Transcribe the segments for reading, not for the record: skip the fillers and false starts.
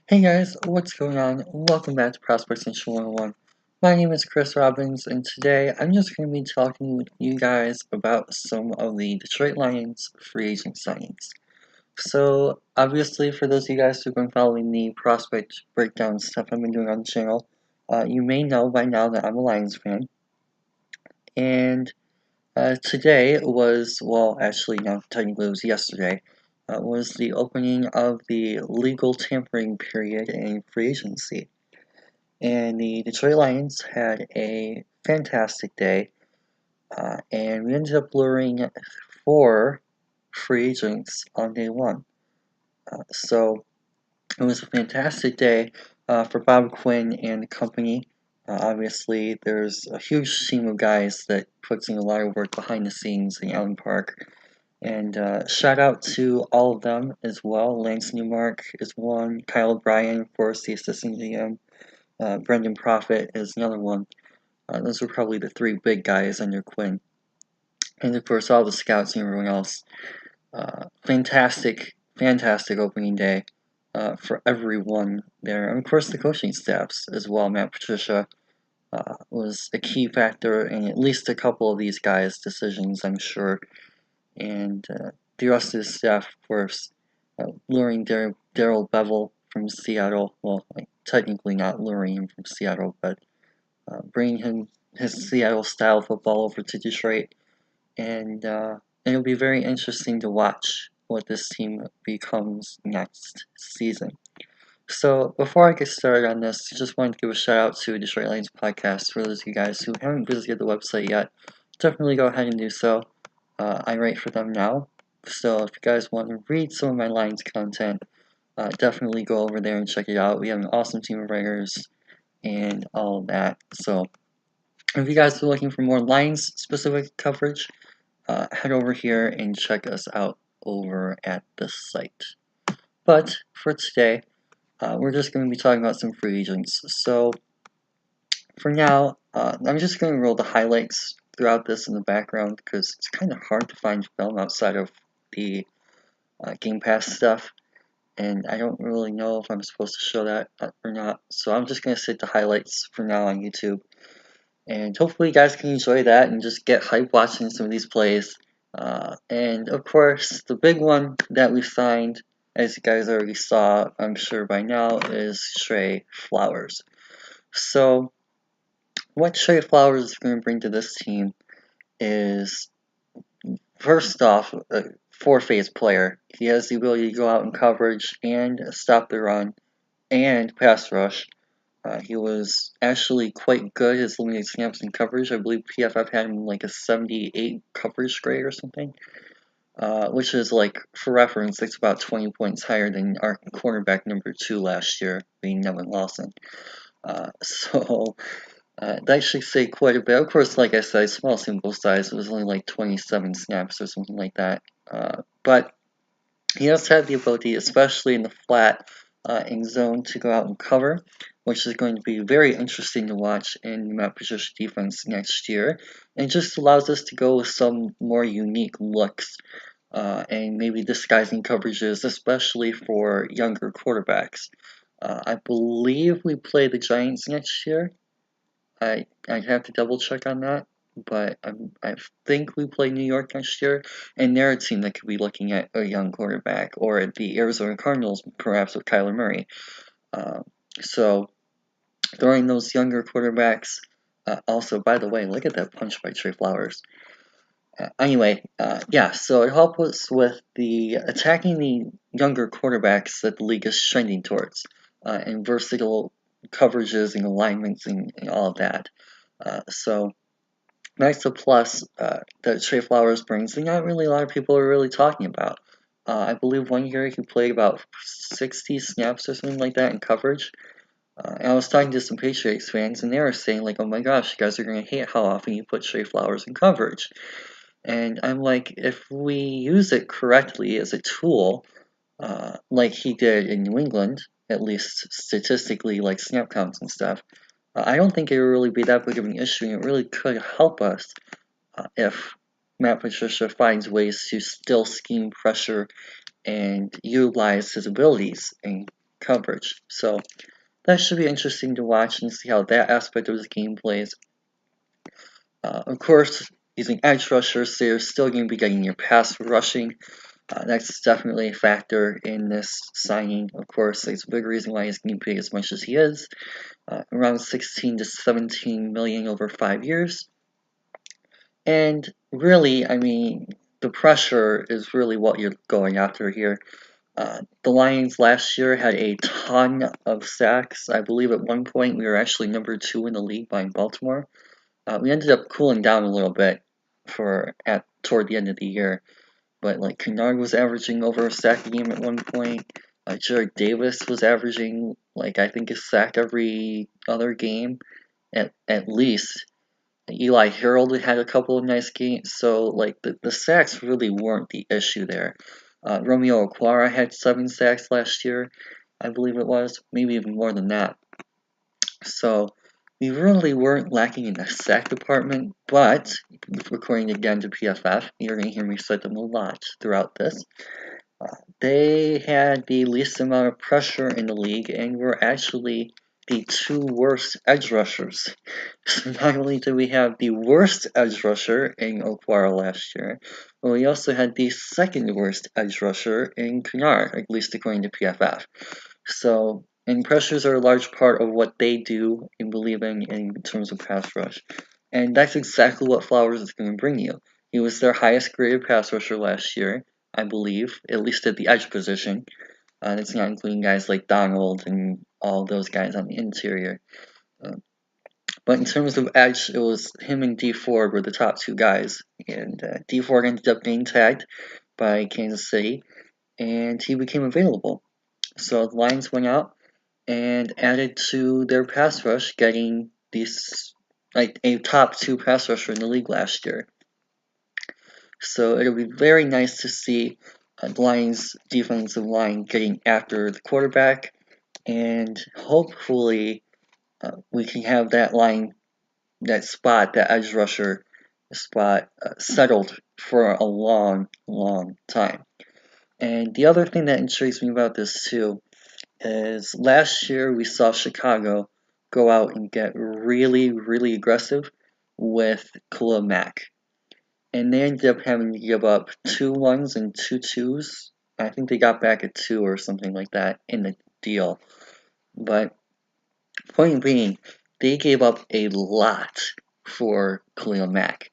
Hey guys, what's going on? Welcome back to Prospects Nation 101. My name is Chris Robbins, and today I'm just going to be talking with you guys about some of the Detroit Lions free agent signings. So, obviously, for those of you guys who've been following the prospect breakdown stuff I've been doing on the channel, you may know by now that I'm a Lions fan. And today was, well, actually, no, technically it was yesterday, was the opening of the legal tampering period in free agency. And the Detroit Lions had a fantastic day, and we ended up luring 4 free agents on day 1. So it was a fantastic day for Bob Quinn and the company. Obviously, there's a huge team of guys that puts in a lot of work behind the scenes in Allen Park. And shout out to all of them as well. Lance Newmark is one, Kyle O'Brien, of course, the assistant GM. Brendan Profit is another one. Those were probably the 3 big guys under Quinn. And of course, all the scouts and everyone else. Fantastic opening day for everyone there. And of course, the coaching staffs as well. Matt Patricia was a key factor in at least a couple of these guys' decisions, I'm sure. And the rest of the staff, of course, luring Daryl Bevel from Seattle. Well, technically not luring him from Seattle, but bringing him his Seattle-style football over to Detroit. And it'll be very interesting to watch what this team becomes next season. So before I get started on this, I just wanted to give a shout out to Detroit Lions Podcast for those of you guys who haven't visited the website yet. Definitely go ahead and do so. I write for them now, so if you guys want to read some of my Lions content, definitely go over there and check it out. We have an awesome team of writers and all of that. So if you guys are looking for more Lions specific coverage, head over here and check us out over at the site. But for today, we're just going to be talking about some free agents. So for now, I'm just going to roll the highlights throughout this in the background because it's kind of hard to find film outside of the Game Pass stuff, and I don't really know if I'm supposed to show that or not. So I'm just going to set the highlights for now on YouTube, and hopefully you guys can enjoy that and just get hype watching some of these plays. And of course, the big one that we signed, as you guys already saw, I'm sure by now, is Trey Flowers. So what Trey Flowers is going to bring to this team is, first off, a 4-phase player. He has the ability to go out in coverage and stop the run and pass rush. He was actually quite good his limited snaps in coverage. I believe PFF had him like a 78 coverage grade or something, which is like, for reference, it's about 20 points higher than our cornerback number 2 last year, being Nevin Lawson. So that should say quite a bit. Of course, like I said, small sample size. It was only like 27 snaps or something like that. But he does have the ability, especially in the flat in zone, to go out and cover, which is going to be very interesting to watch in Matt Patricia defense next year. And just allows us to go with some more unique looks and maybe disguising coverages, especially for younger quarterbacks. I believe we play the Giants next year. I'd have to double check on that, but I think we play New York next year, and they're a team that could be looking at a young quarterback, or the Arizona Cardinals, perhaps with Kyler Murray. So throwing those younger quarterbacks. Also, by the way, look at that punch by Trey Flowers. Yeah, so it helps us with the attacking the younger quarterbacks that the league is trending towards, and versatile coverages and alignments and all of that. So that's a plus that Trey Flowers brings, and not really a lot of people are really talking about. I believe one year he played about 60 snaps or something like that in coverage. And I was talking to some Patriots fans, and they were saying, like, oh my gosh, you guys are going to hate how often you put Trey Flowers in coverage. And I'm like, if we use it correctly as a tool, like he did in New England, at least statistically, like snap counts and stuff, I don't think it would really be that big of an issue, and it really could help us if Matt Patricia finds ways to still scheme pressure and utilize his abilities and coverage. So that should be interesting to watch and see how that aspect of the game plays. Of course, using edge rushers, so you're still going to be getting your pass rushing. That's definitely a factor in this signing. Of course, there's a big reason why he's getting paid as much as he is, around 16 to 17 million over 5 years. And really, I mean, the pressure is really what you're going after here. The Lions last year had a ton of sacks. I believe at one point we were actually number 2 in the league behind Baltimore. We ended up cooling down a little bit toward the end of the year, but like Kennard was averaging over a sack a game at one point. Jared Davis was averaging like I think a sack every other game at least. Eli Harold had a couple of nice games, so like the sacks really weren't the issue there. Romeo Okwara had 7 sacks last year, I believe it was, maybe even more than that. So we really weren't lacking in the sack department, but according again to PFF, you're going to hear me cite them a lot throughout this. They had the least amount of pressure in the league and were actually the 2 worst edge rushers. So not only did we have the worst edge rusher in Okwara last year, but we also had the 2nd worst edge rusher in Kennard, at least according to PFF. So, and pressures are a large part of what they do and believe in terms of pass rush. And that's exactly what Flowers is going to bring you. He was their highest graded pass rusher last year, I believe, at least at the edge position. That's not including guys like Donald and all those guys on the interior. But in terms of edge, it was him and D Ford were the top 2 guys. And D Ford ended up getting tagged by Kansas City, and he became available. So the Lions went out and added to their pass rush, getting these like a top 2 pass rusher in the league last year. So it'll be very nice to see the Lions defensive line getting after the quarterback, and hopefully we can have that line, that edge rusher spot settled for a long, long time. And the other thing that intrigues me about this too is last year we saw Chicago go out and get really, really aggressive with Khalil Mack. And they ended up having to give up 2 1s and 2 2s. I think they got back a 2 or something like that in the deal. But point being, they gave up a lot for Khalil Mack.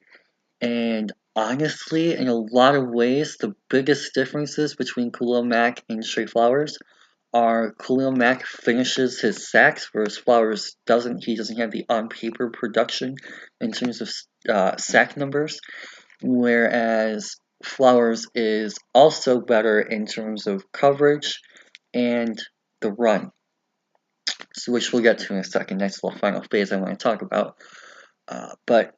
And honestly, in a lot of ways, the biggest differences between Khalil Mack and Trey Flowers are Khalil Mack finishes his sacks, whereas Flowers doesn't. He doesn't have the on-paper production in terms of sack numbers, whereas Flowers is also better in terms of coverage and the run, so which we'll get to in a second. Next little final phase I want to talk about. But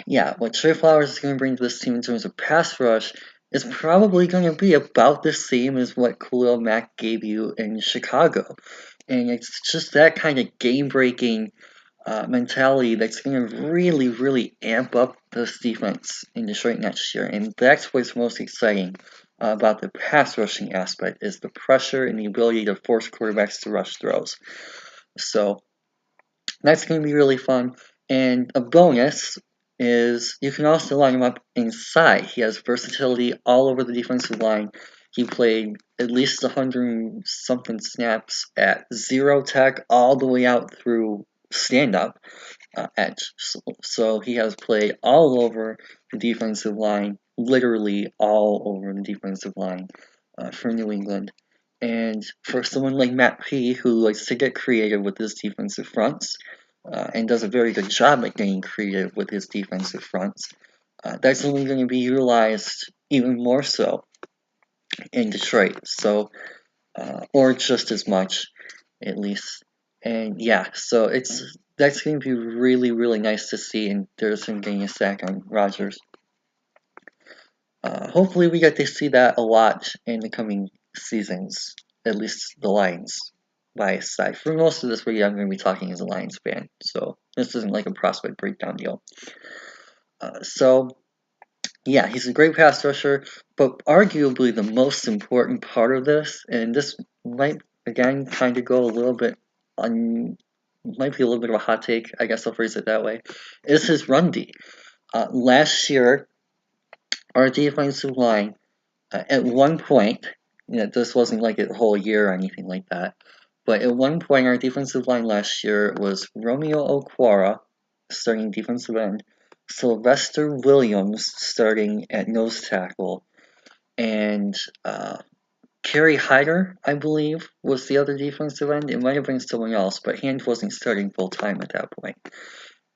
yeah, what Trey Flowers is going to bring to this team in terms of pass rush is probably going to be about the same as what Khalil Mack gave you in Chicago. And it's just that kind of game-breaking mentality that's going to really, really amp up this defense in Detroit next year. And that's what's most exciting about the pass rushing aspect, is the pressure and the ability to force quarterbacks to rush throws. So that's going to be really fun. And a bonus is you can also line him up inside. He has versatility all over the defensive line. He played at least 100 something snaps at 0 tech all the way out through stand up edge. So he has played all over the defensive line, literally all over the defensive line for New England. And for someone like Matt P, who likes to get creative with his defensive fronts, and does a very good job at getting creative with his defensive fronts, that's only going to be utilized even more so in Detroit. So, or just as much, at least. And yeah, so that's going to be really, really nice to see, and there's him getting a sack on Rodgers. Hopefully we get to see that a lot in the coming seasons, at least the Lions bias side. For most of this video, I'm going to be talking as a Lions fan, so this isn't like a prospect breakdown deal. So, yeah, he's a great pass rusher, but arguably the most important part of this, and this might again, kind of go a little bit might be a little bit of a hot take, I guess I'll phrase it that way, is his run D. Last year, our defensive line, at one point, this wasn't like a whole year or anything like that, but at one point, our defensive line last year was Romeo Okwara, starting defensive end, Sylvester Williams starting at nose tackle, and Kerry Hyder, I believe, was the other defensive end. It might have been someone else, but Hand wasn't starting full time at that point.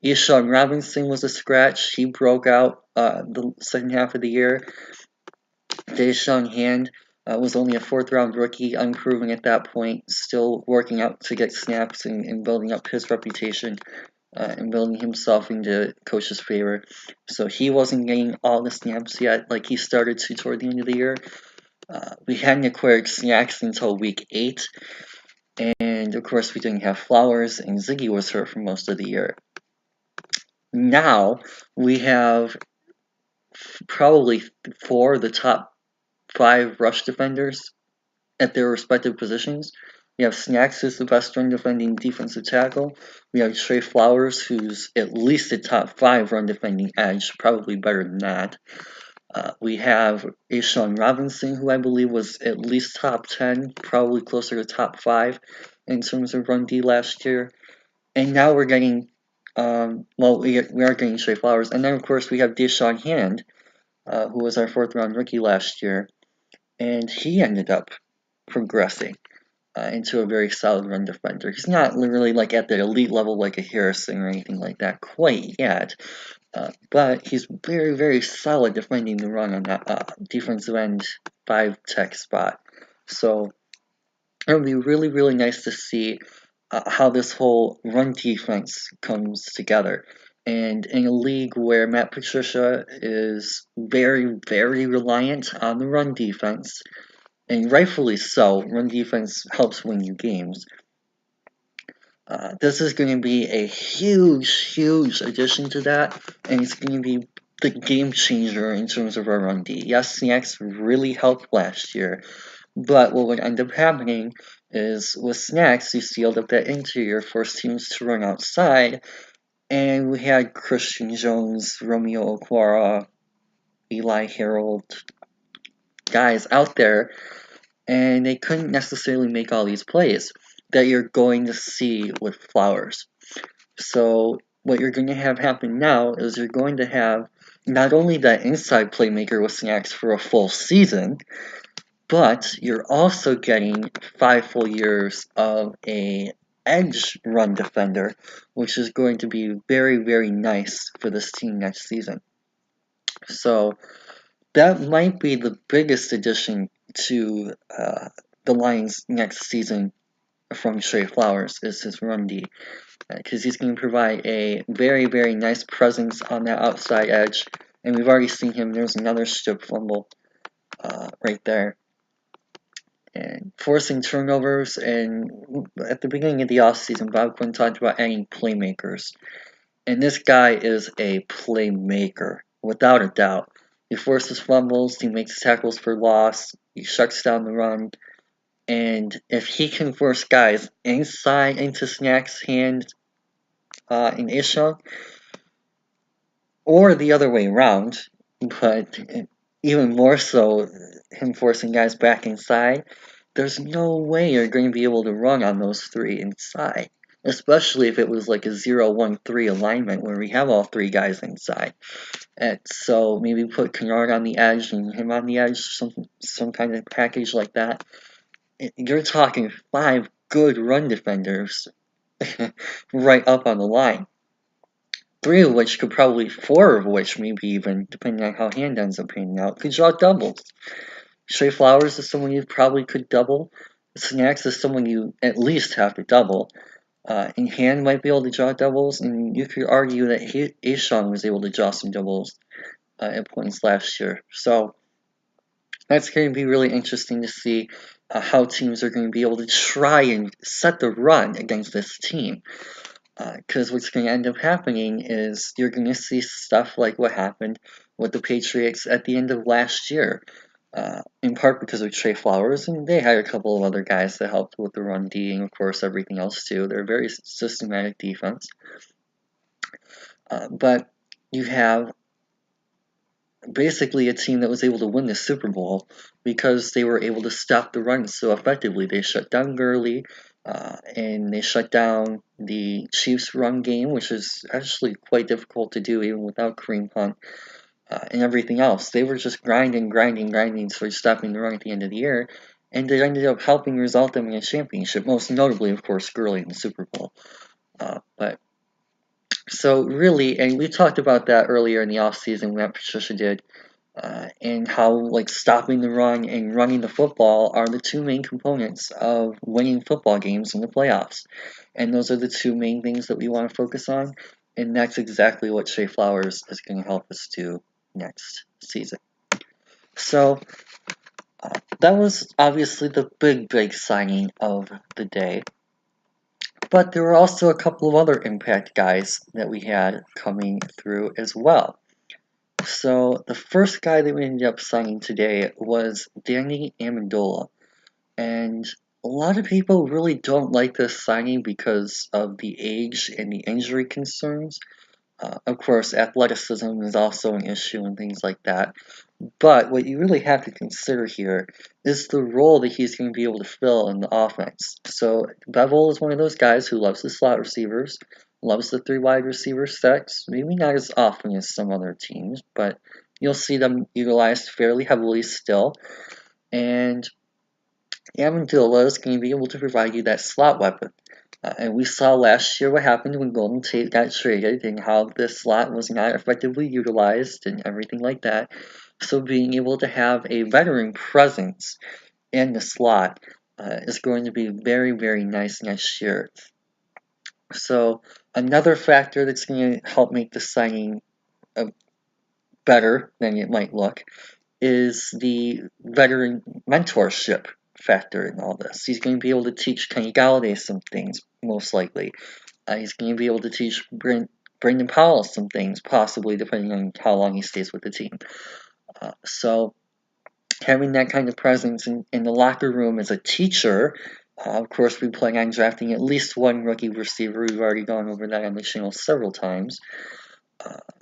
Ishan Robinson was a scratch. He broke out the second half of the year. Deshaun Hand was only a fourth round rookie, unproven at that point, still working out to get snaps and building up his reputation and building himself into coach's favor. So he wasn't getting all the snaps yet, like he started to toward the end of the year. We hadn't acquired Snacks until week 8, and of course we didn't have Flowers, and Ziggy was hurt for most of the year. Now we have probably 4 of the top 5 rush defenders at their respective positions. We have Snacks, who's the best run defending defensive tackle. We have Trey Flowers, who's at least a top 5 run defending edge, probably better than that. We have Ishan Robinson, who I believe was at least top 10, probably closer to top 5 in terms of run D last year. And now we're getting, we are getting Trey Flowers. And then, of course, we have Deshaun Hand, who was our 4th round rookie last year. And he ended up progressing into a very solid run defender. He's not literally like at the elite level like a Harrison or anything like that quite yet. But he's very, very solid defending the run on that defensive end 5 tech spot. So it'll be really, really nice to see how this whole run defense comes together. And in a league where Matt Patricia is very, very reliant on the run defense, and rightfully so, run defense helps win you games. This is going to be a huge, huge addition to that, and it's going to be the game changer in terms of our run D. Yes, Snacks really helped last year, but what would end up happening is with Snacks, you sealed up that interior, forced teams to run outside, and we had Christian Jones, Romeo Okwara, Eli Harold, guys out there, and they couldn't necessarily make all these plays that you're going to see with Flowers. So what you're going to have happen now is you're going to have not only that inside playmaker with Snacks for a full season, but you're also getting 5 full years of a edge run defender, which is going to be very, very nice for this team next season. So that might be the biggest addition to the Lions next season from Trey Flowers is his run D, because he's going to provide a very, very nice presence on that outside edge, and we've already seen him. There's another strip fumble right there, and forcing turnovers. And at the beginning of the offseason, Bob Quinn talked about adding playmakers, and this guy is a playmaker without a doubt. He forces fumbles, he makes tackles for loss, he shuts down the run. And if he can force guys inside into Snack's hand in Isha, or the other way around, but even more so, him forcing guys back inside, there's no way you're going to be able to run on those 3 inside. Especially if it was like a 0-1-3 alignment where we have all 3 guys inside. And so maybe put Kennard on the edge and him on the edge, some kind of package like that. You're talking 5 good run defenders right up on the line. 3 of which could probably, 4 of which maybe even, depending on how Hand ends up panning out, could draw doubles. Trey Flowers is someone you probably could double. Snacks is someone you at least have to double. And Hand might be able to draw doubles, and you could argue that Ishan was able to draw some doubles at points last year. So that's going to be really interesting to see how teams are going to be able to try and set the run against this team. Because what's going to end up happening is you're going to see stuff like what happened with the Patriots at the end of last year. in part because of Trey Flowers, and they had a couple of other guys that helped with the run D and, of course, everything else too. They're a very systematic defense. But you have basically a team that was able to win the Super Bowl because they were able to stop the run so effectively. They shut down Gurley, and they shut down the Chiefs' run game, which is actually quite difficult to do even without Kareem Hunt, and everything else. They were just grinding for stopping the run at the end of the year, and it ended up helping result them in a championship, most notably, of course, Gurley in the Super Bowl. But so really, and we talked about that earlier in the offseason, Matt Patricia did, and how like stopping the run and running the football are the two main components of winning football games in the playoffs. And those are the two main things that we want to focus on, and that's exactly what Trey Flowers is going to help us do next season. So that was obviously the big signing of the day. But there were also a couple of other impact guys that we had coming through as well. So the first guy that we ended up signing today was Danny Amendola. And a lot of people really don't like this signing because of the age and the injury concerns. Of course, athleticism is also an issue and things like that. But what you really have to consider here is the role that he's going to be able to fill in the offense. So Bevel is one of those guys who loves the slot receivers, loves the three wide receiver sets, maybe not as often as some other teams, but you'll see them utilized fairly heavily still. And Amendola is going to be able to provide you that slot weapon. And we saw last year what happened when Golden Tate got traded and how this slot was not effectively utilized and everything like that. So being able to have a veteran presence in the slot is going to be very nice next year. So another factor that's going to help make the signing better than it might look is the veteran mentorship factor in all this. He's going to be able to teach Kenny Galladay some things, most likely. He's going to be able to teach Brandon Powell some things, possibly, depending on how long he stays with the team. So having that kind of presence in the locker room as a teacher, of course, we plan on drafting at least one rookie receiver. We've already gone over that on the channel several times.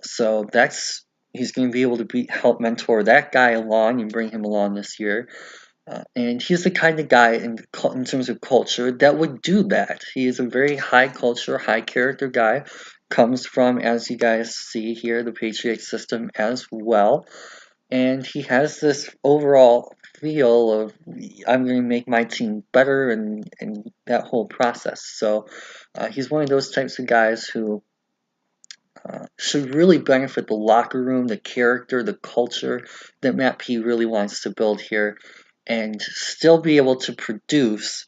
So he's going to be able to help mentor that guy along and bring him along this year. And he's the kind of guy in terms of culture that would do that. He is a very high culture, high character guy. Comes from, as you guys see here, the Patriot system as well. And he has this overall feel of, I'm going to make my team better and that whole process. So he's one of those types of guys who should really benefit the locker room, the character, the culture that Matt P really wants to build here, and still be able to produce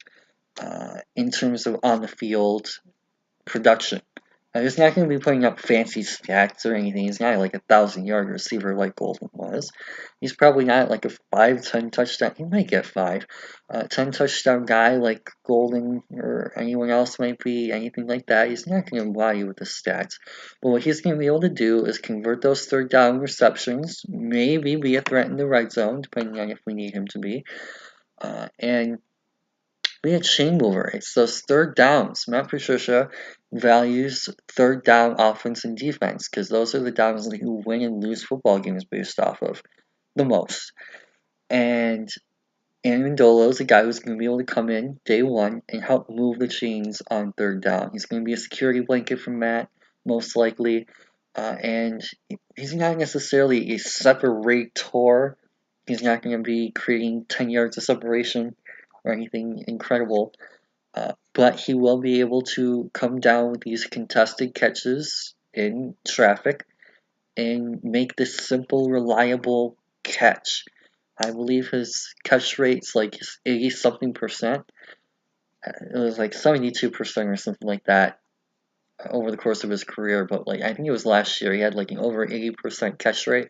in terms of on the field production. He's not going to be putting up fancy stats or anything. He's not like a 1,000-yard receiver like Golden was. He's probably not like a 5-10 touchdown. He might get 5. 10 touchdown guy like Golden or anyone else might be, anything like that. He's not going to wow you with the stats. But what he's going to be able to do is convert those third down receptions, maybe be a threat in the red zone, depending on if we need him to be, and be a chain mover. It's those third downs. Matt Patricia values third down offense and defense because those are the downs that you win and lose football games based off of the most. And Amendola is a guy who's going to be able to come in day one and help move the chains on third down. He's going to be a security blanket for Matt, most likely. And he's not necessarily a separator. He's not going to be creating 10 yards of separation or anything incredible. But he will be able to come down with these contested catches in traffic and make this simple, reliable catch. I believe his catch rate's like 80-something percent. It was like 72% or something like that over the course of his career, but like I think it was last year he had like an over 80% catch rate.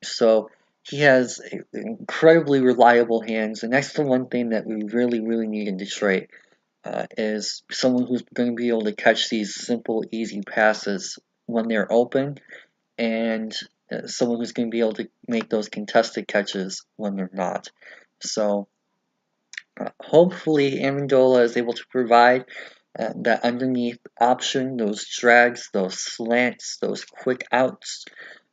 So he has incredibly reliable hands, and that's the one thing that we really need in Detroit. Is someone who's going to be able to catch these simple, easy passes when they're open and someone who's going to be able to make those contested catches when they're not. So hopefully Amendola is able to provide that underneath option, those drags, those slants, those quick outs,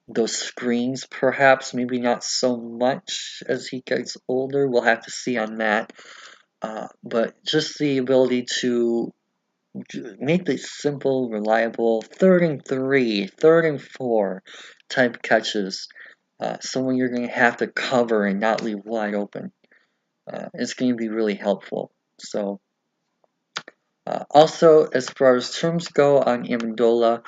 those screens perhaps, maybe not so much as he gets older. We'll have to see on that. But just the ability to make these simple, reliable 3rd and 3, 3rd and 4 type catches. Someone you're going to have to cover and not leave wide open. It's going to be really helpful. So, also, as far as terms go on Amendola,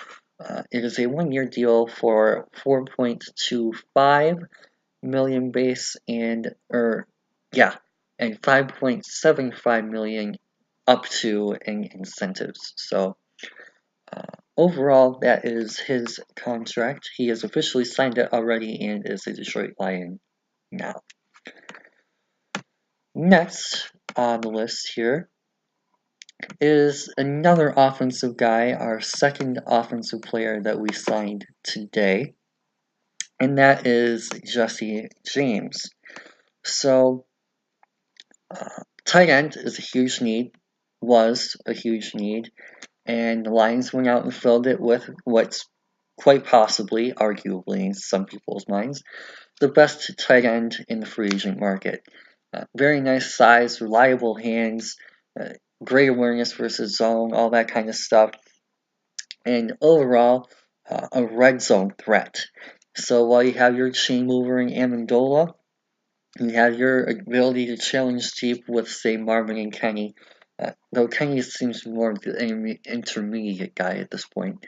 it is a 1-year deal for 4.25 million base and 5.75 million up to in incentives. So overall, that is his contract. He has officially signed it already and is a Detroit Lion now. Next on the list here is another offensive guy, our second offensive player that we signed today, and that is Jesse James. So, tight end is a huge need, was a huge need, and the Lions went out and filled it with what's quite possibly, arguably in some people's minds, the best tight end in the free agent market. Very nice size, reliable hands, great awareness versus zone, all that kind of stuff, and overall, a red zone threat. So while you have your chain mover in Amendola, you have your ability to challenge deep with, say, Marvin and Kenny. Though Kenny seems more of the intermediate guy at this point.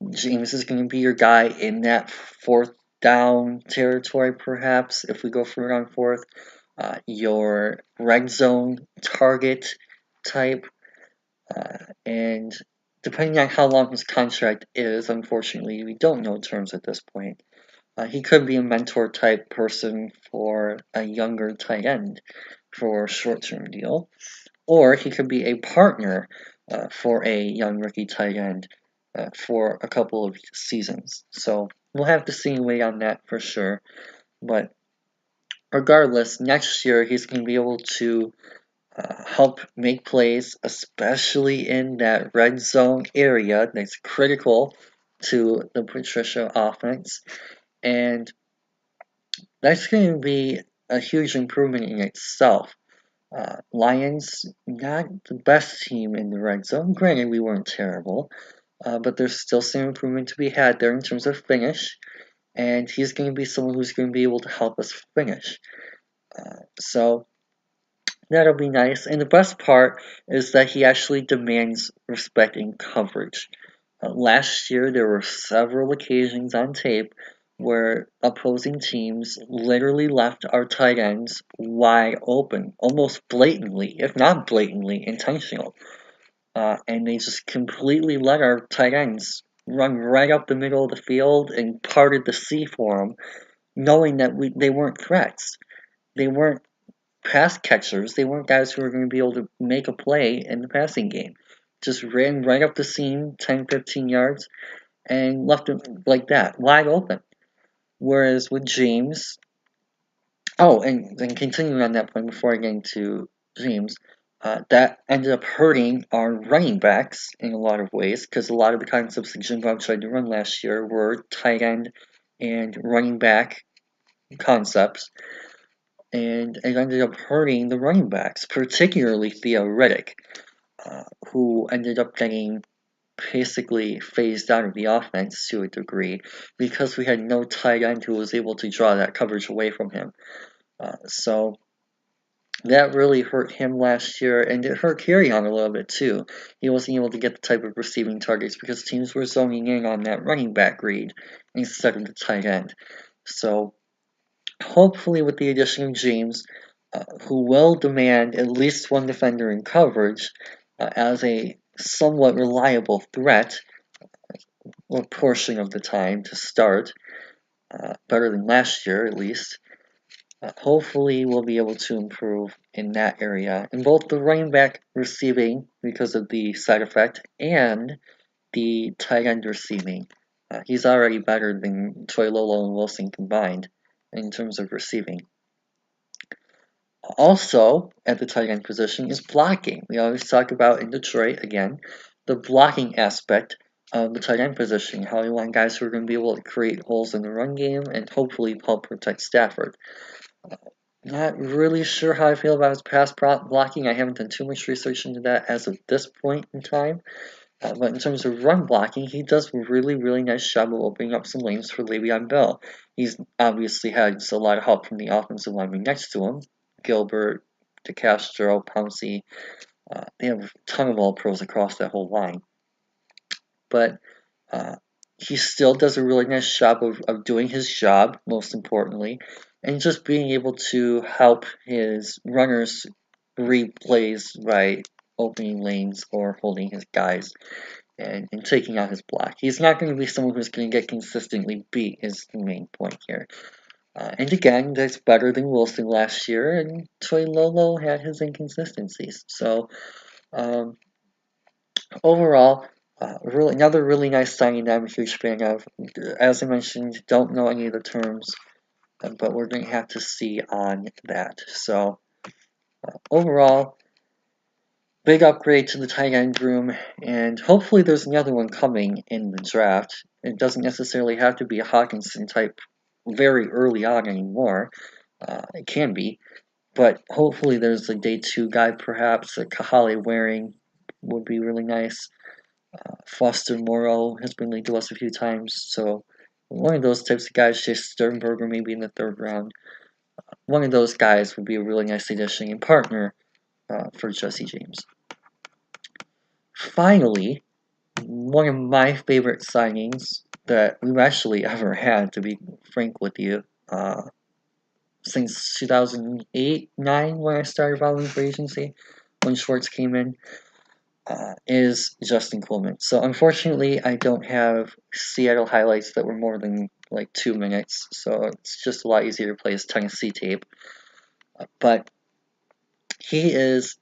James is going to be your guy in that 4th down territory, perhaps, if we go for it on 4th. Your red zone target type. And depending on how long his contract is, unfortunately, we don't know terms at this point. He could be a mentor type person for a younger tight end for a short-term deal, or he could be a partner for a young rookie tight end for a couple of seasons. So we'll have to see and wait on that for sure. But regardless, next year he's going to be able to help make plays, especially in that red zone area that's critical to the Patricia offense. And that's going to be a huge improvement in itself. Lions, not the best team in the red zone. Granted, we weren't terrible, but there's still some improvement to be had there in terms of finish. And he's going to be someone who's going to be able to help us finish. So that'll be nice. And the best part is that he actually demands respect and coverage. Last year, there were several occasions on tape where opposing teams literally left our tight ends wide open, almost blatantly, if not blatantly, intentional. And they just completely let our tight ends run right up the middle of the field and parted the sea for them, knowing that they weren't threats. They weren't pass catchers. They weren't guys who were going to be able to make a play in the passing game. Just ran right up the seam, 10, 15 yards, and left him like that, wide open. Whereas with James, and continuing on that point before I get into James, that ended up hurting our running backs in a lot of ways because a lot of the concepts that Jim Bob tried to run last year were tight end and running back concepts, and it ended up hurting the running backs, particularly Theo Riddick, who ended up getting basically phased out of the offense to a degree because we had no tight end who was able to draw that coverage away from him. So that really hurt him last year, and it hurt Kerryon a little bit too. He wasn't able to get the type of receiving targets because teams were zoning in on that running back read instead of the tight end. So hopefully with the addition of James, who will demand at least one defender in coverage as a somewhat reliable threat, a portion of the time to start, better than last year at least. Hopefully we'll be able to improve in that area, in both the running back receiving because of the side effect and the tight end receiving He's already better than Troy Lolo and Wilson combined in terms of receiving. Also, at the tight end position is blocking. We always talk about in Detroit, again, the blocking aspect of the tight end position, how we want guys who are going to be able to create holes in the run game and hopefully help protect Stafford. Not really sure how I feel about his pass blocking. I haven't done too much research into that as of this point in time. But in terms of run blocking, he does a really nice job of opening up some lanes for Le'Veon Bell. He's obviously had a lot of help from the offensive lineman next to him. Gilbert, DeCastro, Pouncey. They have a ton of all-pros across that whole line. But he still does a really nice job of doing his job, most importantly, and just being able to help his runners read plays by opening lanes or holding his guys and taking out his block. He's not going to be someone who's going to get consistently beat, is the main point here. And again, that's better than Wilson last year, and Troy Lolo had his inconsistencies. So, overall, another really nice signing that I'm a huge fan of. As I mentioned, don't know any of the terms, but we're going to have to see on that. So, overall, big upgrade to the tight end room, and hopefully there's another one coming in the draft. It doesn't necessarily have to be a Hawkinson type very early on anymore. It can be, but hopefully there's a day 2 guy, perhaps a Kahale Waring would be really nice. Foster Moreau has been linked to us a few times, so one of those types of guys, Chase Sternberger maybe in the 3rd round. One of those guys would be a really nice addition and partner for Jesse James. Finally, one of my favorite signings that we've actually ever had, to be frank with you, since 2008-9 when I started following free agency, when Schwartz came in, is Justin Coleman. So unfortunately, I don't have Seattle highlights that were more than like 2 minutes, so it's just a lot easier to play his Tennessee tape. But he is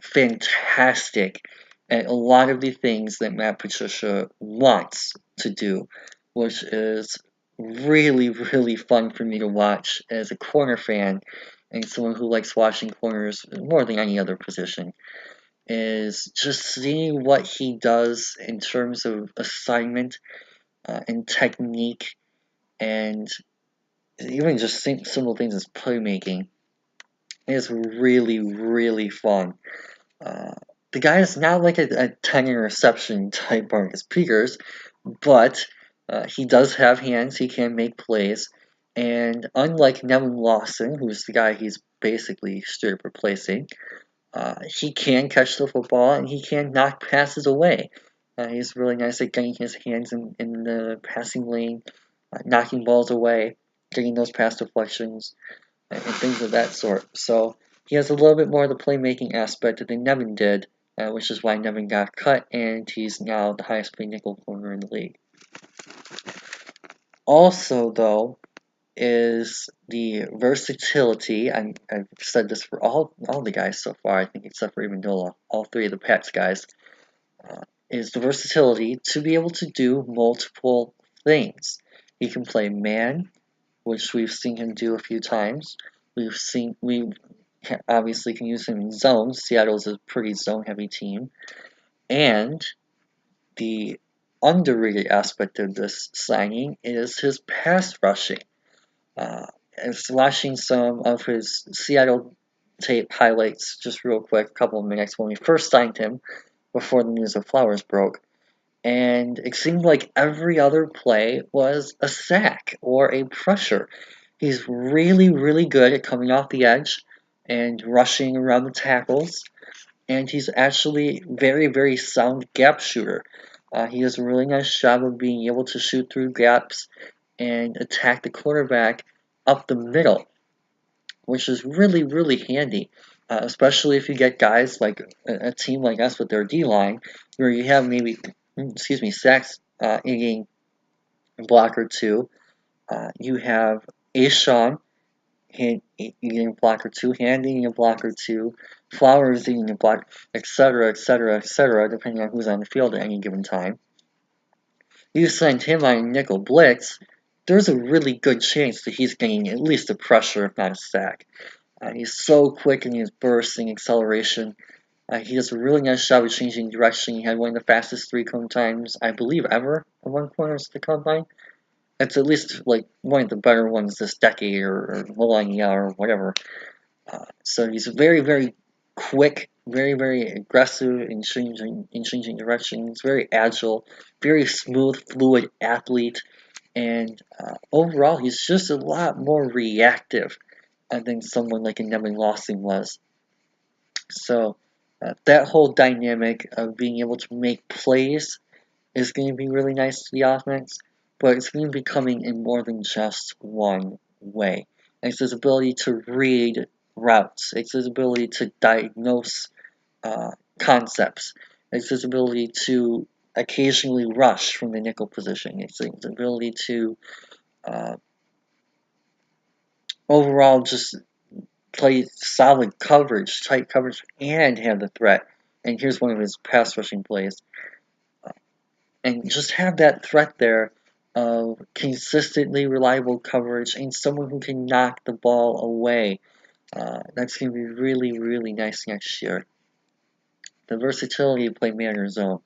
fantastic at a lot of the things that Matt Patricia wants to do, which is really fun for me to watch as a corner fan and someone who likes watching corners more than any other position, is just seeing what he does in terms of assignment and technique and even just simple things as playmaking is really fun. The guy is not like a 10 interception type Marcus Peters, but he does have hands, he can make plays, and unlike Nevin Lawson, who's the guy he's basically straight up replacing, he can catch the football and he can knock passes away. He's really nice at getting his hands in the passing lane, knocking balls away, getting those pass deflections, and things of that sort. So he has a little bit more of the playmaking aspect than Nevin did, which is why Nevin got cut, and he's now the highest paid nickel corner in the league. Also, though, is the versatility. I've said this for all the guys so far, I think, except for Amendola, all 3 of the Pats guys, is the versatility to be able to do multiple things. He can play man, which we've seen him do a few times. We obviously can use him in zones. Seattle's a pretty zone-heavy team. And the underrated aspect of this signing is his pass rushing. I was watching some of his Seattle tape highlights just real quick, a couple of minutes when we first signed him before the news of Flowers broke. And it seemed like every other play was a sack or a pressure. He's really good at coming off the edge and rushing around the tackles. And he's actually very sound gap shooter. He does a really nice job of being able to shoot through gaps and attack the quarterback up the middle, which is really handy, especially if you get guys like a team like us with their D-line, where you have maybe, sacks in a block or 2. You have Ashawn eating a block or 2, Hand eating a block or 2, Flowers eating a block, etc., depending on who's on the field at any given time. you send him on a nickel blitz, there's a really good chance that he's getting at least a pressure, if not a sack. He's so quick in his bursting acceleration. He does a really nice job of changing direction. He had one of the fastest three-cone times, I believe, ever at one point at the combine. It's at least like one of the better ones this decade or millennia or whatever. So he's very, very quick, very, very aggressive in changing directions, very agile, very smooth, fluid athlete, and overall he's just a lot more reactive than someone like a Nevin Lawson was. So that whole dynamic of being able to make plays is going to be really nice to the offense, but it's going to be coming in more than just one way. It's his ability to read routes. It's his ability to diagnose concepts. It's his ability to occasionally rush from the nickel position. It's his ability to uh, overall just play solid coverage, tight coverage, and have the threat. And here's one of his pass rushing plays. And just have that threat there of consistently reliable coverage and someone who can knock the ball away. That's going to be really, really nice next year. The versatility to play man or zone,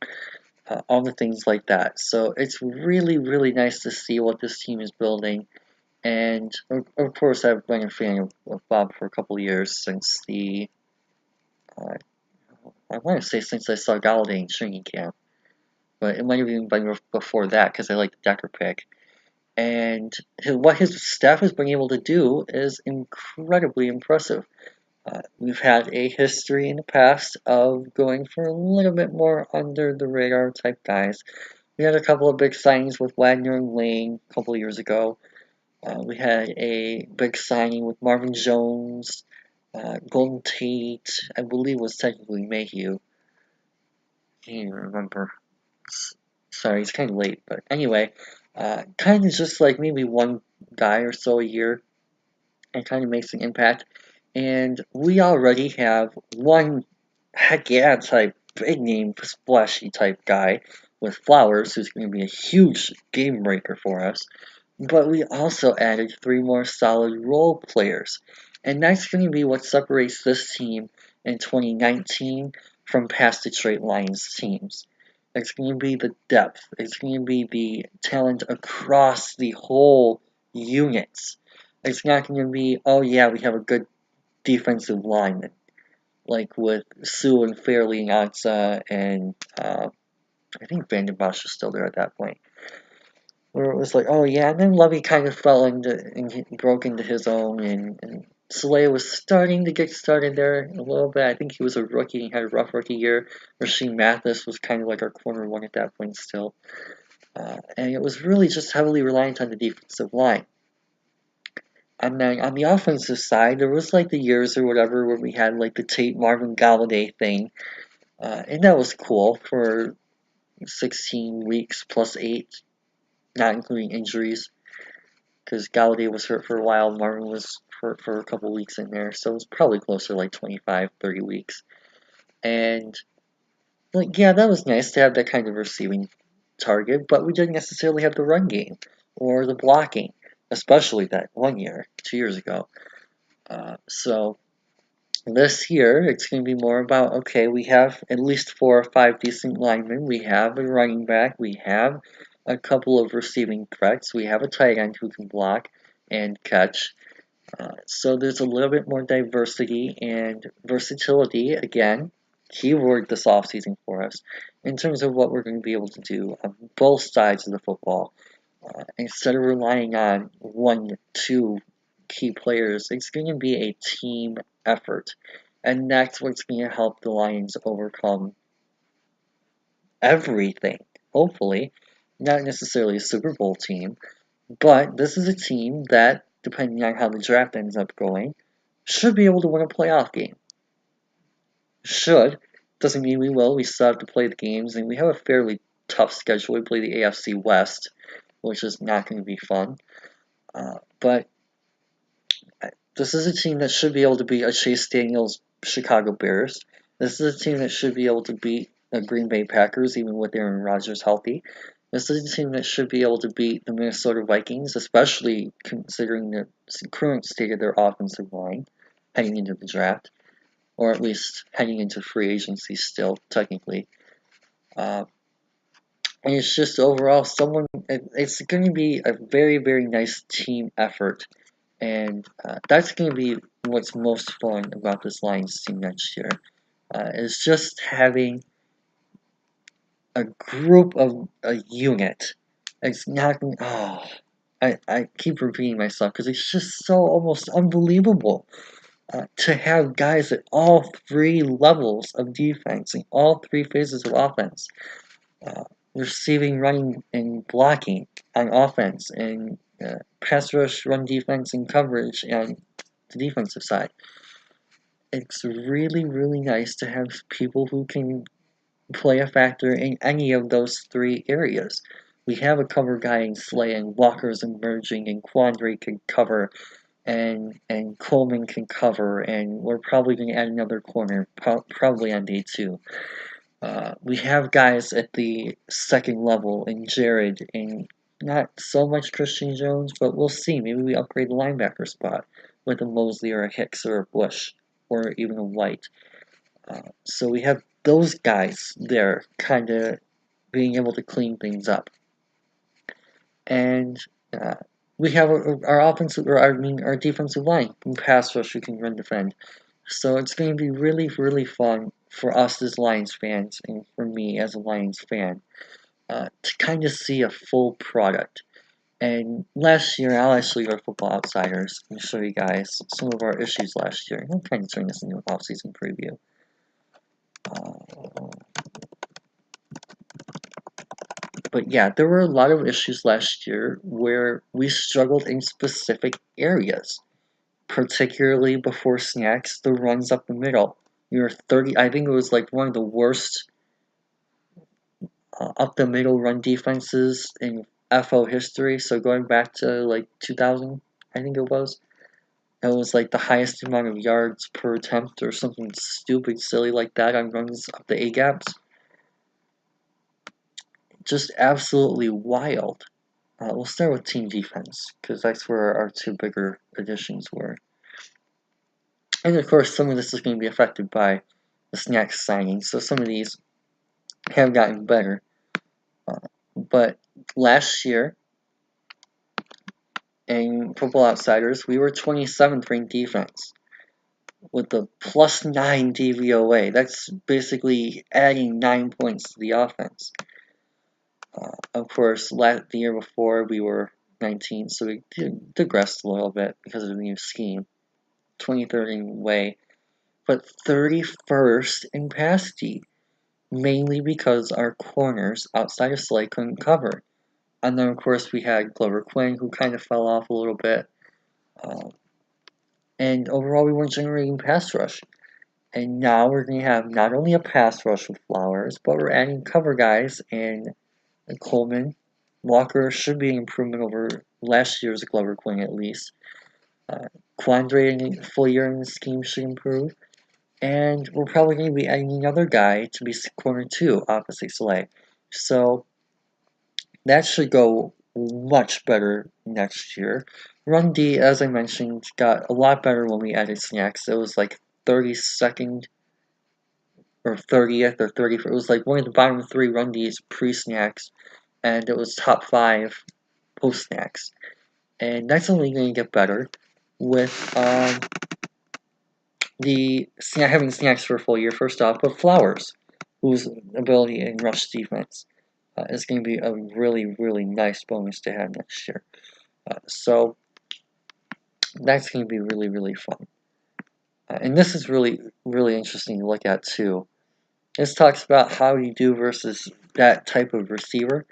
all the things like that. So it's really, really nice to see what this team is building. And of course, I've been a fan of Bob for a couple of years since I want to say since I saw Galladay in training camp. But it might have even been before that because I like the Decker pick. And what his staff has been able to do is incredibly impressive. We've had a history in the past of going for a little bit more under the radar type guys. We had a couple of big signings with Wagner and Lane a couple of years ago. We had a big signing with Marvin Jones, Golden Tate, I believe was technically Mayhew. I can't even remember. Sorry, it's kind of late, but anyway, kind of just like maybe one guy or so a year, and kind of makes an impact. And we already have one heck yeah type, big name, splashy type guy with Flowers, who's going to be a huge game breaker for us. But we also added three more solid role players. And that's going to be what separates this team in 2019 from past Detroit Lions teams. It's going to be the depth. It's going to be the talent across the whole units. It's not going to be, oh yeah, we have a good defensive lineman, like with Sue and Fairley and Atza, and I think Vanden Bosch was still there at that point. Where it was like, oh yeah, and then Levy kind of fell into and he broke into his own, and Soleil was starting to get started there a little bit. I think he was a rookie, he had a rough rookie year. Rasheem Mathis was kind of like our corner one at that point still. And it was really just heavily reliant on the defensive line. And then on the offensive side, there was like the years or whatever where we had like the Tate Marvin Galladay thing. And that was cool for 16 weeks plus 8, not including injuries. Because Galladay was hurt for a while, Marvin was hurt for a couple weeks in there. So it was probably closer to like 25, 30 weeks. And like, yeah, that was nice to have that kind of receiving target, but we didn't necessarily have the run game or the blocking, especially that 1 year, 2 years ago. So this year, it's going to be more about, okay, we have at least 4 or 5 decent linemen. We have a running back. We have a couple of receiving threats. We have a tight end who can block and catch. So there's a little bit more diversity and versatility, again, keyword this offseason for us, in terms of what we're going to be able to do on both sides of the football. Instead of relying on 1, 2 key players, it's going to be a team effort. And that's what's going to help the Lions overcome everything, hopefully. Not necessarily a Super Bowl team, but this is a team that, depending on how the draft ends up going, should be able to win a playoff game. Should. Doesn't mean we will. We still have to play the games, and we have a fairly tough schedule. We play the AFC West, which is not going to be fun. But this is a team that should be able to beat a Chase Daniels Chicago Bears. This is a team that should be able to beat the Green Bay Packers, even with Aaron Rodgers healthy. This is a team that should be able to beat the Minnesota Vikings, especially considering the current state of their offensive line heading into the draft, or at least heading into free agency still, technically. And it's just overall it's going to be a very, very nice team effort. And that's going to be what's most fun about this Lions team next year. Is just having a group of a unit. It's not. Oh, I keep repeating myself because it's just so almost unbelievable to have guys at all three levels of defense and all three phases of offense, uh, receiving, running, and blocking on offense, and pass rush, run defense, and coverage on the defensive side. It's really, really nice to have people who can play a factor in any of those three areas. We have a cover guy in Slay, and Walker's emerging, and Quandary can cover, and Coleman can cover, and we're probably going to add another corner, probably on day 2. We have guys at the second level in Jared, and not so much Christian Jones, but we'll see. Maybe we upgrade the linebacker spot with a Mosley or a Hicks or a Bush or even a White. So we have those guys there kind of being able to clean things up. And we have our offensive, or our defensive line can pass rush, who can run defend. So it's going to be really, really fun for us as Lions fans, and for me as a Lions fan, to kind of see a full product. And last year, I'll actually go to Football Outsiders and show you guys some of our issues last year. I'm kind of turn this into an off-season preview. But yeah, there were a lot of issues last year where we struggled in specific areas, particularly before snacks, the runs up the middle. We were 30, I think it was like one of the worst up the middle run defenses in FO history. So going back to like 2000, I think it was. It was like the highest amount of yards per attempt or something stupid, silly like that on runs up the A gaps. Just absolutely wild. We'll start with team defense, because that's where our two bigger additions were. And of course, some of this is going to be affected by the snacks signing, so some of these have gotten better. But last year, in Football Outsiders, we were 27th ranked defense with a +9 DVOA. That's basically adding 9 points to the offense. Of course, the year before we were 19th, so we digressed a little bit because of the new scheme. 23rd in way, but 31st in pass D, mainly because our corners outside of Slay couldn't cover. And then, of course, we had Glover Quinn, who kind of fell off a little bit. And overall, we weren't generating pass rush. And now we're going to have not only a pass rush with Flowers, but we're adding cover guys, and Coleman. Walker should be an improvement over last year's Glover Quinn, at least. Quandre in a full year in the scheme should improve. And we're probably going to be adding another guy to be corner 2 opposite Slay. So that should go much better next year. Run D, as I mentioned, got a lot better when we added snacks. It was like 32nd or 30th or 31st. It was like one of the bottom 3 run Ds pre-snacks, and it was top 5 post-snacks. And that's only going to get better with having snacks for a full year, first off, but Flowers, whose ability in rush defense is going to be a really, really nice bonus to have next year. So that's going to be really, really fun. And this is really, really interesting to look at too. This talks about how you do versus that type of receiver.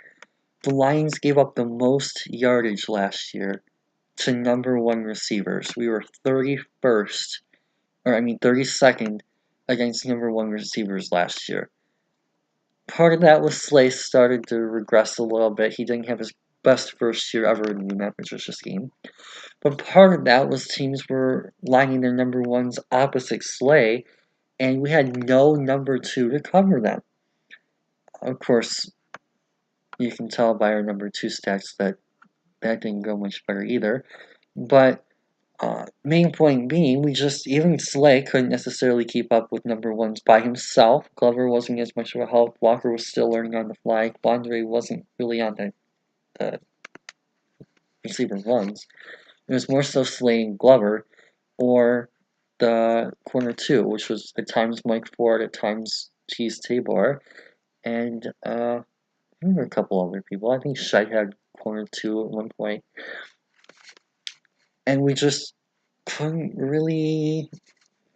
The Lions gave up the most yardage last year to number 1 receivers. We were 32nd against number 1 receivers last year. Part of that was Slay started to regress a little bit. He didn't have his best first year ever in the Matt Patricia scheme. But part of that was teams were lining their number 1s opposite Slay, and we had no number 2 to cover them. Of course, you can tell by our number 2 stats that didn't go much better either. But main point being, even Slay couldn't necessarily keep up with number 1s by himself. Glover wasn't as much of a help. Walker was still learning on the fly. Quandre wasn't really on the receiver 1s. It was more so Slay and Glover, or the corner 2, which was at times Mike Ford, at times Cheese Tabor, and I remember a couple other people. I think Shite had corner 2 at one point. And we just couldn't really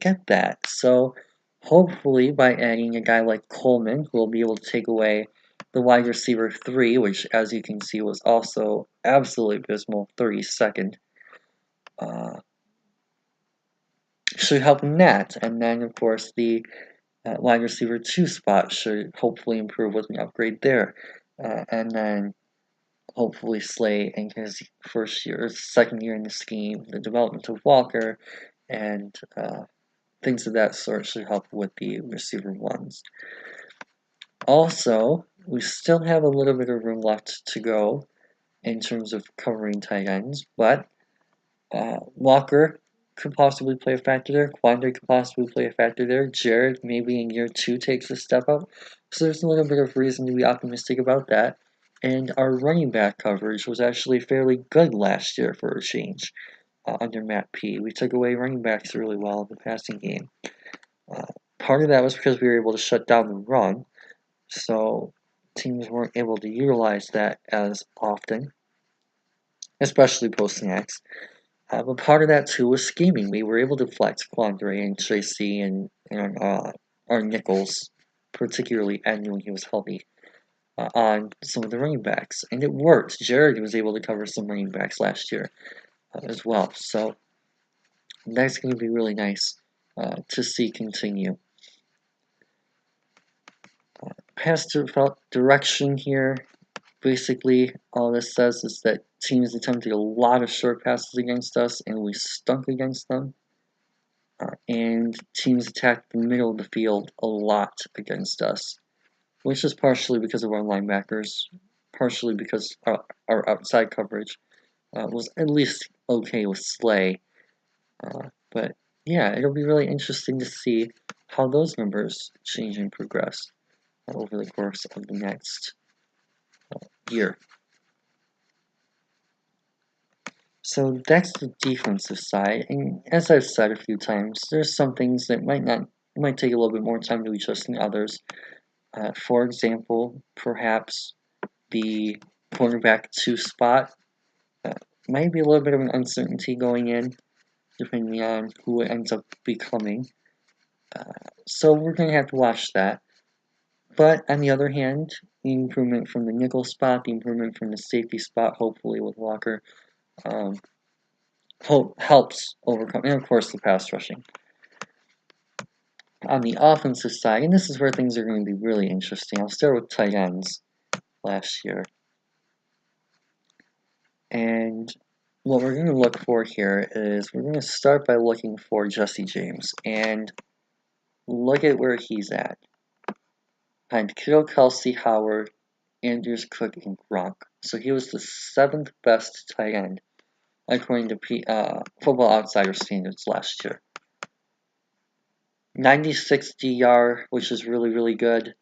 get that. So hopefully by adding a guy like Coleman, who will be able to take away the wide receiver 3, which as you can see was also absolutely abysmal, 32nd, should help in that. And then of course the wide receiver 2 spot should hopefully improve with an upgrade there. And then hopefully Slay in his second year in the scheme, the development of Walker, and things of that sort should help with the receiver 1s. Also, we still have a little bit of room left to go in terms of covering tight ends, but Walker could possibly play a factor there. Quandre could possibly play a factor there. Jared maybe in year 2 takes a step up. So there's a little bit of reason to be optimistic about that. And our running back coverage was actually fairly good last year for a change under Matt P. We took away running backs really well in the passing game. Part of that was because we were able to shut down the run, so teams weren't able to utilize that as often, especially post-snacks. But part of that too was scheming. We were able to flex Quandre and Tracy and our nickels, particularly Ed when he was healthy, on some of the running backs, and it worked. Jared was able to cover some running backs last year as well, so that's going to be really nice to see continue. Pass direction here. Basically, all this says is that teams attempted a lot of short passes against us, and we stunk against them. And teams attacked the middle of the field a lot against us, which is partially because of our linebackers, partially because our outside coverage was at least okay with Slay. But yeah, it'll be really interesting to see how those numbers change and progress over the course of the next year. So that's the defensive side, and as I've said a few times, there's some things that might take a little bit more time to adjust than others. For example, perhaps the cornerback 2 spot might be a little bit of an uncertainty going in, depending on who it ends up becoming. So we're going to have to watch that. But on the other hand, the improvement from the nickel spot, the improvement from the safety spot, hopefully with Walker, helps overcome, and of course the pass rushing. On the offensive side, and this is where things are going to be really interesting, I'll start with tight ends last year. And what we're going to look for here is we're going to start by looking for Jesse James, and look at where he's at. Behind Kittle, Kelsey, Howard, Andrews, Cook, and Gronk. So he was the 7th best tight end according to Football Outsider standards last year. 96 DR, which is really, really good.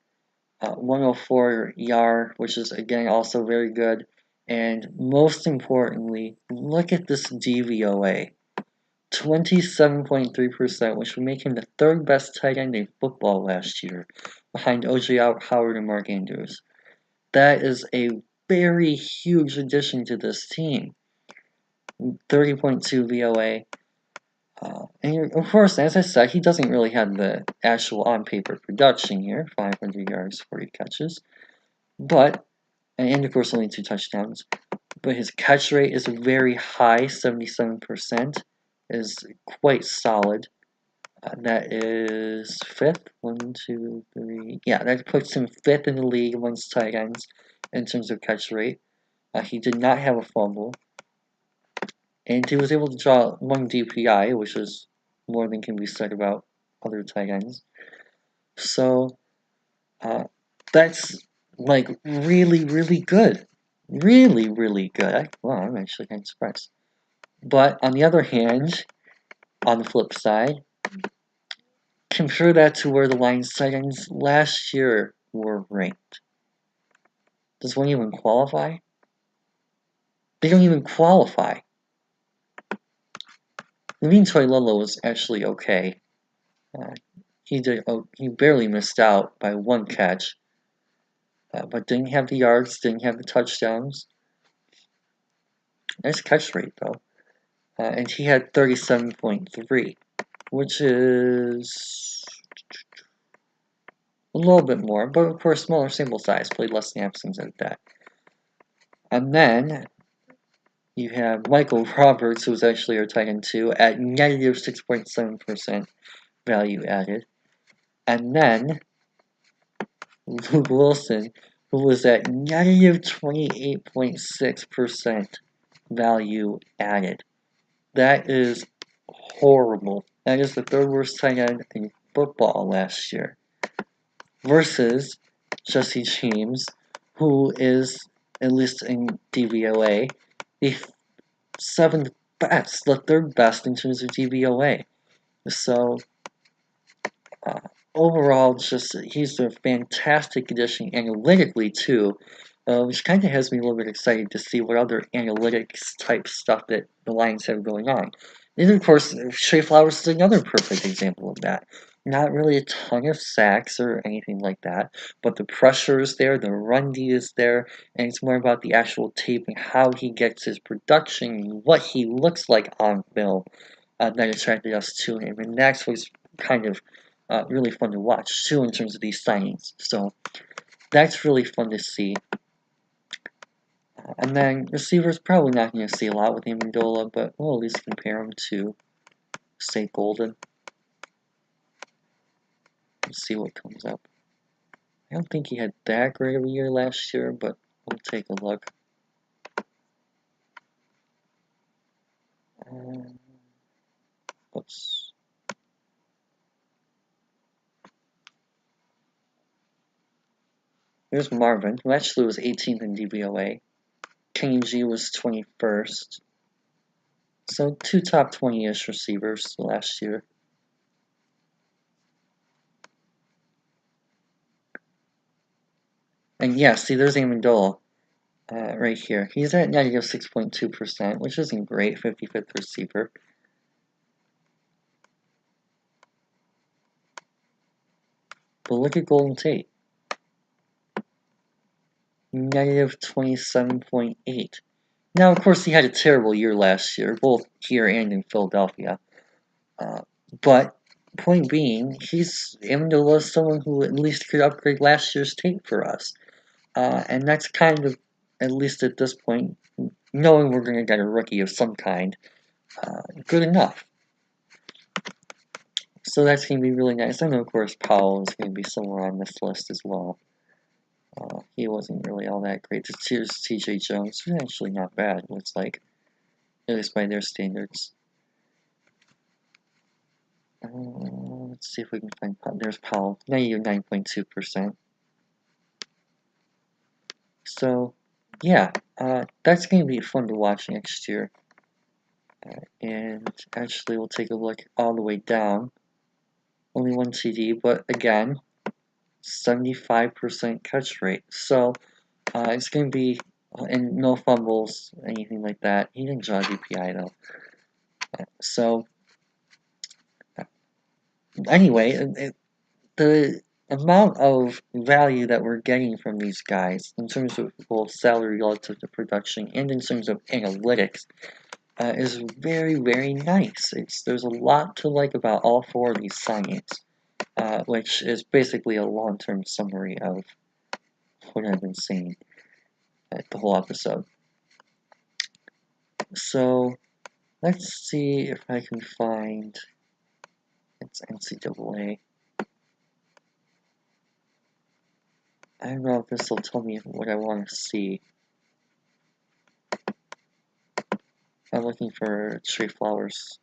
104 YAR, which is again also very good. And most importantly, look at this DVOA. 27.3%, which would make him the 3rd best tight end in football last year, behind OJ Howard and Mark Andrews. That is a very huge addition to this team. 30.2 VOA. And of course, as I said, he doesn't really have the actual on-paper production here, 500 yards, 40 catches. But, and of course only 2 touchdowns, but his catch rate is very high, 77%, is quite solid. That is 5th, 1, 2, 3, yeah, that puts him 5th in the league amongst tight ends in terms of catch rate. He did not have a fumble. And he was able to draw 1 DPI, which is more than can be said about other tight ends. So that's like really, really good. Really, really good. Wow, I'm actually kind of surprised. But on the other hand, on the flip side, compare that to where the Lions tight ends last year were ranked. Does one even qualify? They don't even qualify. Levine Toilolo was actually okay. He barely missed out by one catch, but didn't have the yards, didn't have the touchdowns. Nice catch rate though, and he had 37.3, which is a little bit more, but of course smaller sample size. Played less snaps and at that. And then you have Michael Roberts, who was actually our tight end too, at negative 6.7% value added. And then Luke Wilson, who was at negative 28.6% value added. That is horrible. That is the third worst tight end in football last year. Versus Jesse James, who is, at least in DVOA, the seventh best, the third best in terms of DVOA. So, overall, he's a fantastic addition analytically too, which kind of has me a little bit excited to see what other analytics type stuff that the Lions have going on. And of course, Trey Flowers is another perfect example of that. Not really a ton of sacks or anything like that, but the pressure is there, the run D is there, and it's more about the actual tape and how he gets his production and what he looks like on film that attracted us to him. And that's what's kind of really fun to watch too in terms of these signings. So that's really fun to see. And then receivers, probably not going to see a lot with Amendola, but we'll at least compare him to, say, Golden. Let's see what comes up. I don't think he had that great of a year last year, but we'll take a look. Oops. Here's Marvin, who actually was 18th in DVOA. Kenny G was 21st. So 2 top 20-ish receivers last year. And yeah, see, there's Amendola right here. He's at negative 6.2%, which isn't great, 55th receiver. But look at Golden Tate. Negative 27.8. Now, of course, he had a terrible year last year, both here and in Philadelphia. But point being, Amendola is someone who at least could upgrade last year's tape for us. And that's kind of, at least at this point, knowing we're going to get a rookie of some kind, good enough. So that's going to be really nice. And of course, Powell is going to be somewhere on this list as well. He wasn't really all that great. Here's TJ Jones. He's actually not bad, it looks like. At least by their standards. Let's see if we can find Powell. There's Powell. Negative 9.2%. So, yeah, that's going to be fun to watch next year. And actually, we'll take a look all the way down. Only one TD, but again, 75% catch rate. So, it's going to be, and no fumbles, anything like that. He didn't draw DPI though. So, anyway, the amount of value that we're getting from these guys in terms of both salary relative to production and in terms of analytics is very, very nice. There's a lot to like about all four of these signings, which is basically a long-term summary of what I've been saying the whole episode. So let's see if I can find it's NCAA. I don't know if this will tell me what I want to see. I'm looking for Trey Flowers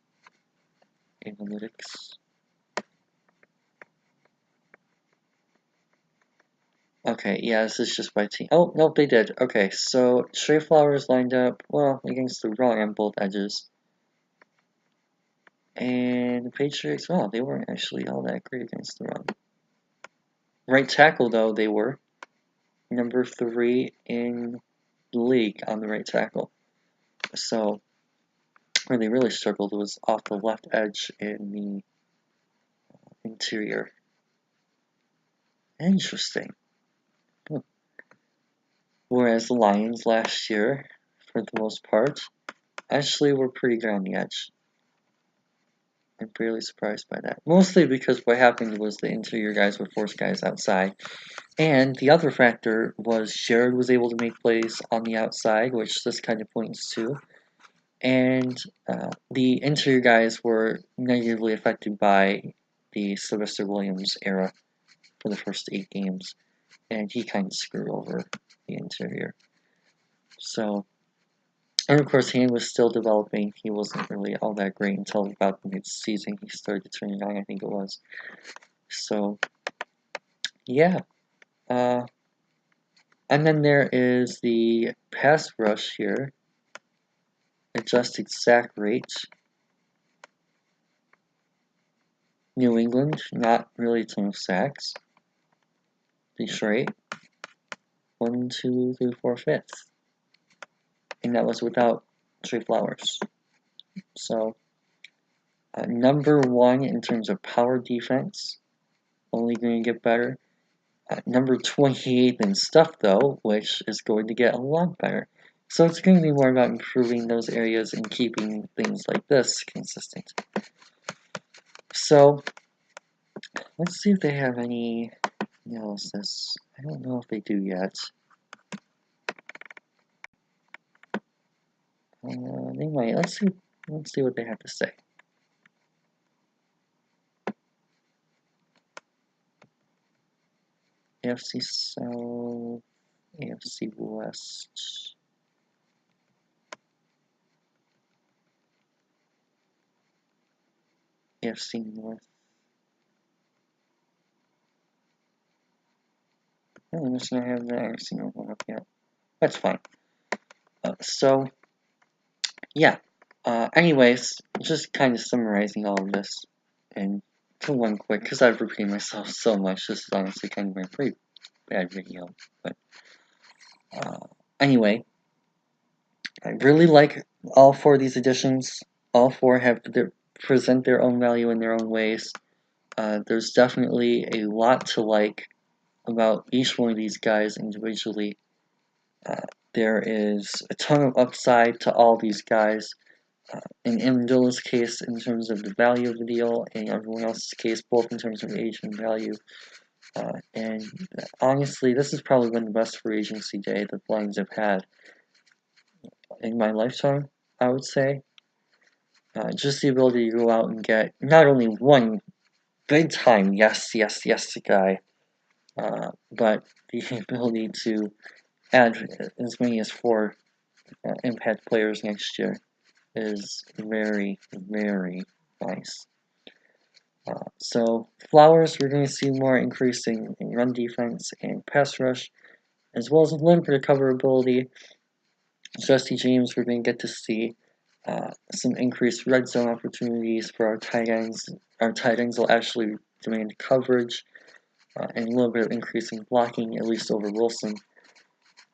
analytics. Okay, yeah, this is just by team. Oh, nope, they did. Okay, so Trey Flowers lined up, well, against the run on both edges. And the Patriots, well, they weren't actually all that great against the run. Right tackle, though, they were. Number 3 in the league on the right tackle. So, where they really struggled was off the left edge in the interior. Interesting. Whereas the Lions last year, for the most part, actually were pretty good on the edge. I'm fairly surprised by that. Mostly because what happened was the interior guys would force guys outside. And the other factor was Jared was able to make plays on the outside, which this kind of points to. And the interior guys were negatively affected by the Sylvester Williams era for the first 8 games. And he kind of screwed over the interior. So, and of course, Hand was still developing. He wasn't really all that great until about the mid-season. He started to turn it on, I think it was. So, yeah. And then there is the pass rush here. Adjusted sack rate. New England, not really a ton of sacks. Detroit, 1, 2, 3, 4, 5th. And that was without Trey Flowers. So, number 1 in terms of power defense. Only going to get better. Number 28 in stuff, though, which is going to get a lot better. So it's going to be more about improving those areas and keeping things like this consistent. So, let's see if they have any analysis. I don't know if they do yet. They might. Let's see what they have to say. AFC South, AFC West. AFC North. Oh, I'm just gonna have the AFC North one up yet. That's fine. So, yeah. Anyways, just kind of summarizing all of this and to one quick, because I've repeated myself so much. This is honestly kind of a pretty bad video, but anyway, I really like all 4 of these editions. All 4 present their own value in their own ways. There's definitely a lot to like about each one of these guys individually. There is a ton of upside to all these guys. In Amendola's case, in terms of the value of the deal, and everyone else's case, both in terms of age and value. And honestly, this is probably been the best free agency day the Lions have had in my lifetime, I would say. Just the ability to go out and get not only one big time yes guy, but the ability to add as many as 4 impact players next year is very, very nice. So Flowers, we're going to see more increase in run defense and pass rush, as well as a little bit of coverability. Jesse James, we're going to get to see some increased red zone opportunities for our tight ends. Our tight ends will actually demand coverage and a little bit of increasing blocking, at least over Wilson.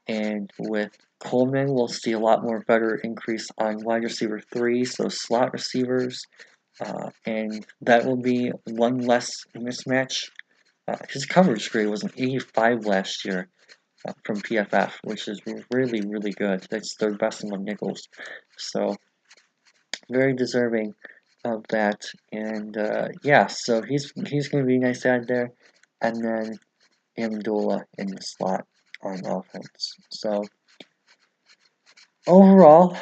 And with Coleman, we'll see a lot more better increase on wide receiver 3, so slot receivers. And that will be one less mismatch. His coverage grade was an 85 last year from PFF, which is really, really good. That's third best among nickels. So, very deserving of that. And yeah, so he's going to be a nice add there. And then Amendola in the slot on offense. So, overall,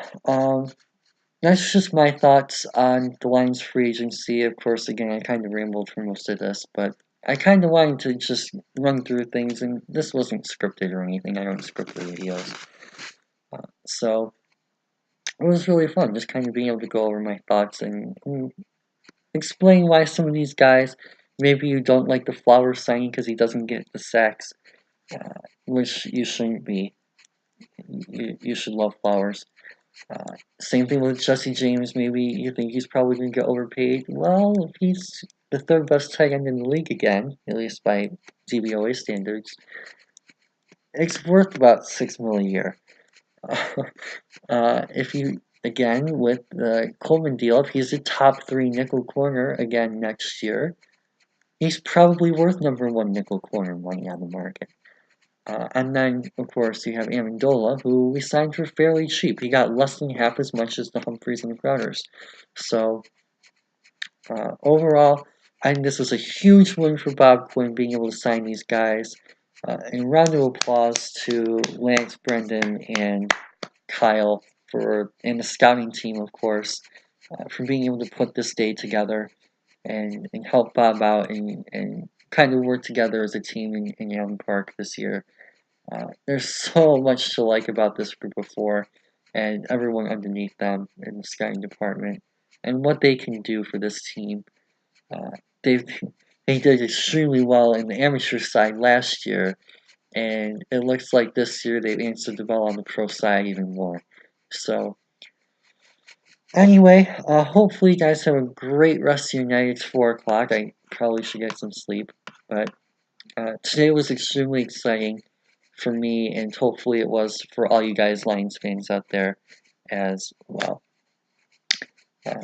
that's just my thoughts on the Lions free agency. Of course, again, I kind of rambled for most of this, but I kind of wanted to just run through things, and this wasn't scripted or anything. I don't script the videos. So, it was really fun just kind of being able to go over my thoughts and explain why some of these guys, maybe you don't like the Flowers signing because he doesn't get the sacks, which you shouldn't be. You should love Flowers. Same thing with Jesse James. Maybe you think he's probably going to get overpaid. Well, if he's the third best tight end in the league again, at least by DVOA standards, it's worth about $6 million a year. If you again with the Coleman deal, if he's a top 3 nickel corner again next year, he's probably worth #1 nickel corner money on the market. And then, of course, you have Amendola, who we signed for fairly cheap. He got less than half as much as the Humphreys and the Crowders. So, overall, I think this was a huge win for Bob Quinn being able to sign these guys. And round of applause to Lance, Brendan, and Kyle and the scouting team, of course, for being able to put this day together and help Bob out and kind of work together as a team in Allen Park this year. There's so much to like about this group of 4 and everyone underneath them in the scouting department and what they can do for this team. Uh, they they did extremely well in the amateur side last year, and it looks like this year they've answered the bell on the pro side even more. So anyway, hopefully you guys have a great rest of your night. It's 4 o'clock. I probably should get some sleep, but today was extremely exciting for me, and hopefully it was for all you guys Lions fans out there as well.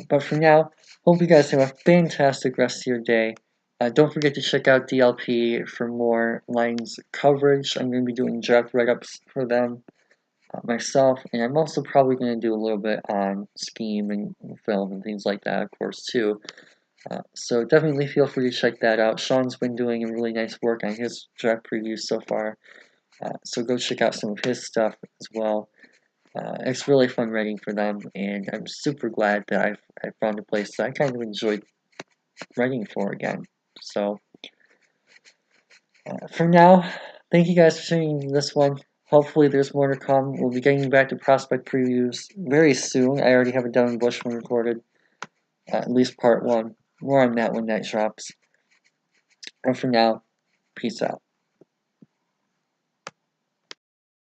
But for now, hope you guys have a fantastic rest of your day. Don't forget to check out DLP for more Lions coverage. I'm going to be doing draft write-ups for them myself, and I'm also probably going to do a little bit on scheme and film and things like that, of course, too. So definitely feel free to check that out. Sean's been doing a really nice work on his draft previews so far. So go check out some of his stuff as well. It's really fun writing for them, and I'm super glad that I found a place that I kind of enjoyed writing for again. So for now, thank you guys for tuning in this one. Hopefully there's more to come. We'll be getting back to prospect previews very soon. I already have a Devin Bush one recorded, at least part 1. More on that when that drops. And for now, peace out.